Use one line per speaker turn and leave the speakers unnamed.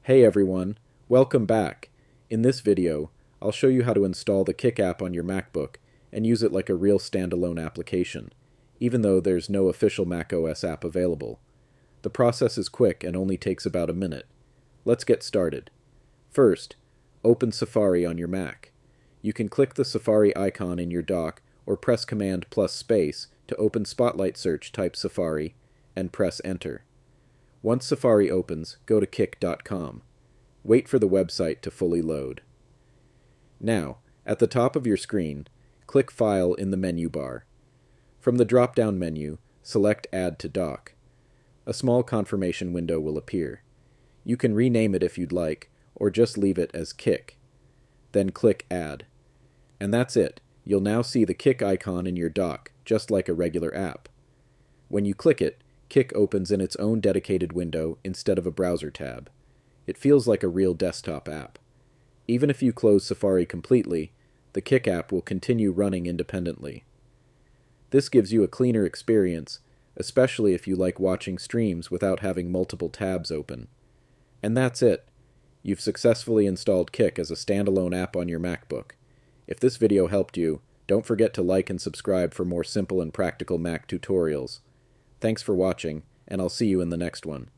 Hey everyone, welcome back. In this video, I'll show you how to install the Kick app on your MacBook and use it like a real standalone application, even though there's no official macOS app available. The process is quick and only takes about a minute. Let's get started. First, open Safari on your Mac. You can click the Safari icon in your dock or press Command plus space to open Spotlight Search, type Safari, and press Enter. Once Safari opens, go to kick.com. Wait for the website to fully load. Now, at the top of your screen, click File in the menu bar. From the drop-down menu, select Add to Dock. A small confirmation window will appear. You can rename it if you'd like, or just leave it as Kick. Then click Add. And that's it. You'll now see the Kick icon in your dock, just like a regular app. When you click it, Kick opens in its own dedicated window instead of a browser tab. It feels like a real desktop app. Even if you close Safari completely, the Kick app will continue running independently. This gives you a cleaner experience, especially if you like watching streams without having multiple tabs open. And that's it. You've successfully installed Kick as a standalone app on your MacBook. If this video helped you, don't forget to like and subscribe for more simple and practical Mac tutorials. Thanks for watching, and I'll see you in the next one.